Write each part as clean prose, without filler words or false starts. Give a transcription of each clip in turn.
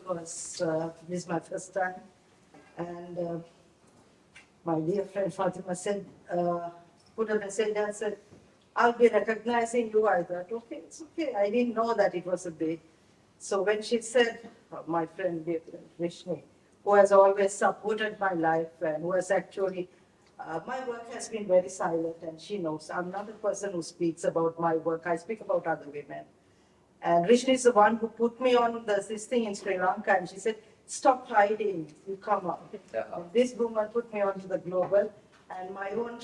because this is my first time. And my dear friend Fatima said, put a message and said, I'll be recognizing you. I thought, okay, it's okay. I didn't know that it was a day. So when she said, my friend, dear friend Vishnu, who has always supported my life and who has actually, my work has been very silent, and she knows I'm not a person who speaks about my work. I speak about other women. And Rishni is the one who put me on this thing in Sri Lanka, and she said, stop hiding, you come out. Yeah. And this woman put me onto the global, and my own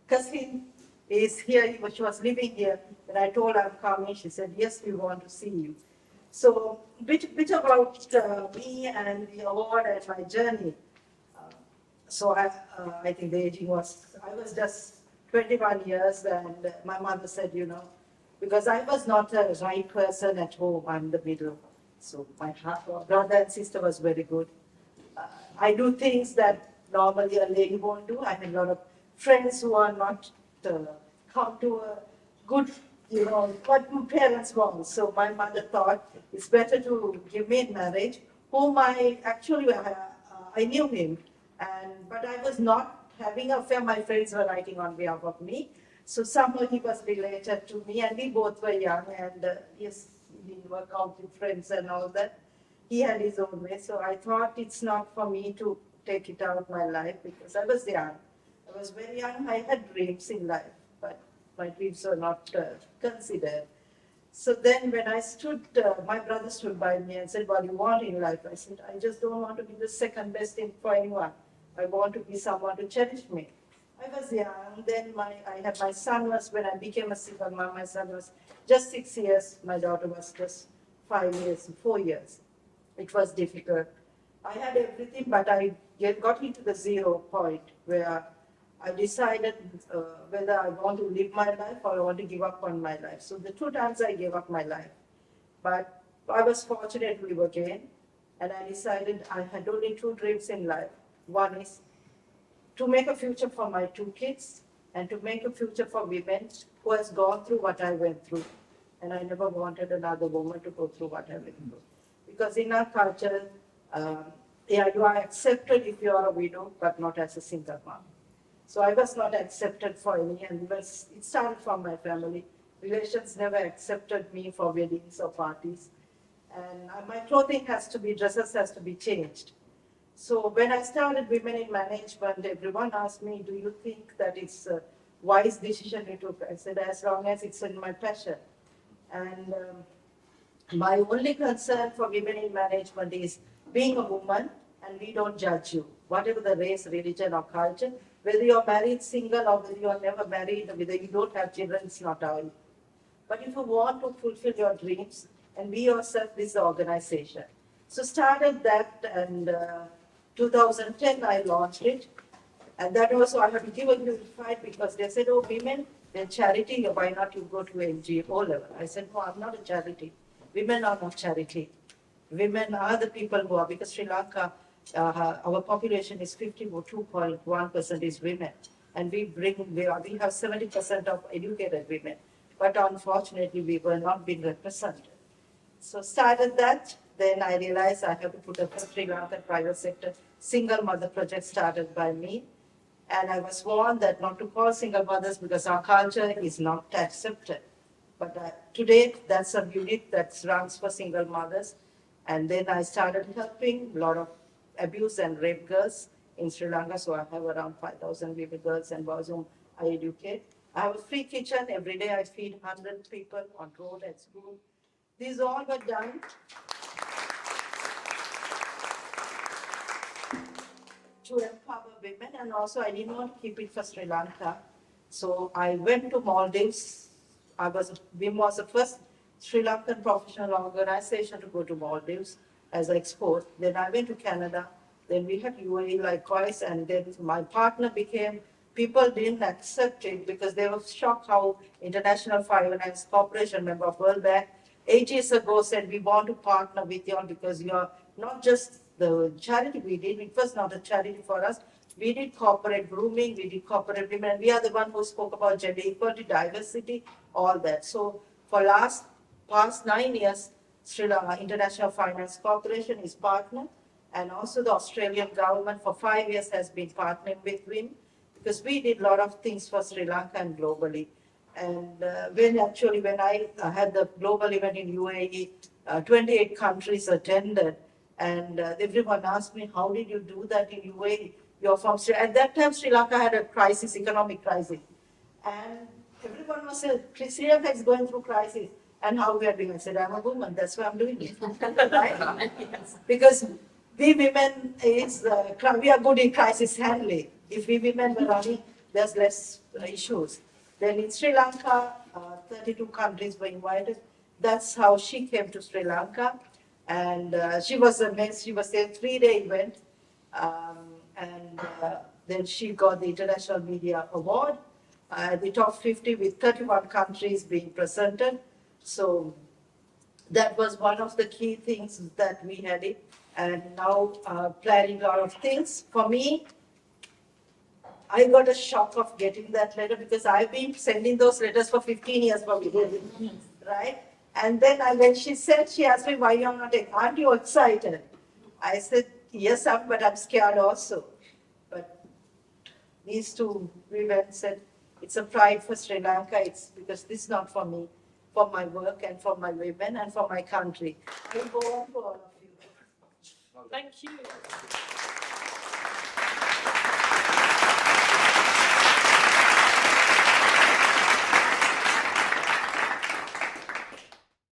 cousin is here, she was living here, and I told her I'm coming. She said, yes, we want to see you. So, bit about me and the award and my journey. So I think the aging was, I was just 21 years, and my mother said, because I was not a right person at home, I'm the middle. So my brother and sister was very good. I do things that normally a lady won't do. I have a lot of friends who are not come to a good, what parents want. So my mother thought it's better to give me in marriage, whom I actually, I knew him, but I was not having an affair. My friends were writing on behalf of me. So somehow he was related to me, and we both were young, and yes, we didn't work out with friends and all that. He had his own way, so I thought it's not for me to take it out of my life because I was young. I was very young. I had dreams in life, but my dreams were not considered. So then when I stood, my brother stood by me and said, what do you want in life? I said, I just don't want to be the second best thing for anyone. I want to be someone to cherish me. I was young. Then I had my son was, when I became a single mom, my son was just 6 years. My daughter was just 5 years, 4 years. It was difficult. I had everything, but I got into the 0 point where I decided whether I want to live my life or I want to give up on my life. So the 2 times I gave up my life. But I was fortunate to live again, and I decided I had only 2 dreams in life. One is to make a future for my 2 kids and to make a future for women who has gone through what I went through. And I never wanted another woman to go through what I went through. Because in our culture, you are accepted if you are a widow, but not as a single mom. So I was not accepted for any, and it started from my family. Relations never accepted me for weddings or parties. And my clothing dresses has to be changed. So when I started Women in Management, everyone asked me, do you think that it's a wise decision you took? I said, as long as it's in my passion. And my only concern for Women in Management is being a woman, and we don't judge you. Whatever the race, religion, or culture, whether you're married, single, or whether you're never married, or whether you don't have children, it's not our. But if you want to fulfill your dreams and be yourself, this is the organization. So started that, and 2010 I launched it. And that also I had to give a little fight because they said, oh, women, they're charity, why not you go to NGO level? I said, no, I'm not a charity. Women are not charity. Women are the people who are, because Sri Lanka, our population is 52.1% is women. And we have 70% of educated women. But unfortunately, we were not being represented. So started that, then I realized I have to put a Sri Lankan private sector single mother project started by me. And I was warned that not to call single mothers because our culture is not accepted. But today, that's a unit that runs for single mothers. And then I started helping a lot of abuse and rape girls in Sri Lanka. So I have around 5,000 baby girls and boys whom I educate. I have a free kitchen. Every day I feed 100 people on road at school. These all were done to empower women, and also I didn't want to keep it for Sri Lanka. So I went to Maldives. WIM was the first Sri Lankan professional organization to go to Maldives as an export. Then I went to Canada. Then we had UAE likewise, and then my partner people didn't accept it because they were shocked how International Finance Corporation, member of World Bank, 8 years ago said, we want to partner with you all because you are not just the charity we did, it was not a charity for us. We did corporate grooming, we did corporate women, and we are the one who spoke about gender equality, diversity, all that. So for past 9 years, Sri Lanka International Finance Corporation is partner, and also the Australian government for 5 years has been partnering with WIM, because we did a lot of things for Sri Lanka and globally. And when I had the global event in UAE, 28 countries attended, and everyone asked me, how did you do that in UAE? You're from Sri Lanka. At that time, Sri Lanka had a crisis, economic crisis. And everyone was saying, Sri Lanka is going through crisis. And how we are doing? I said, I'm a woman, that's why I'm doing it. Right? Because we women, we are good in crisis handling. If we women were running, there's less issues. Then in Sri Lanka, 32 countries were invited. That's how she came to Sri Lanka. And she was a 3-day event. And then she got the International Media Award, the top 50 with 31 countries being presented. So that was one of the key things that we had it. And now planning a lot of things. For me, I got a shock of getting that letter because I've been sending those letters for 15 years for me, right? And then when she asked me why you're not, aren't you excited? I said, yes, but I'm scared also. But these two women said, it's a pride for Sri Lanka. It's because this is not for me, for my work and for my women and for my country. I will go on for all of you. Thank you.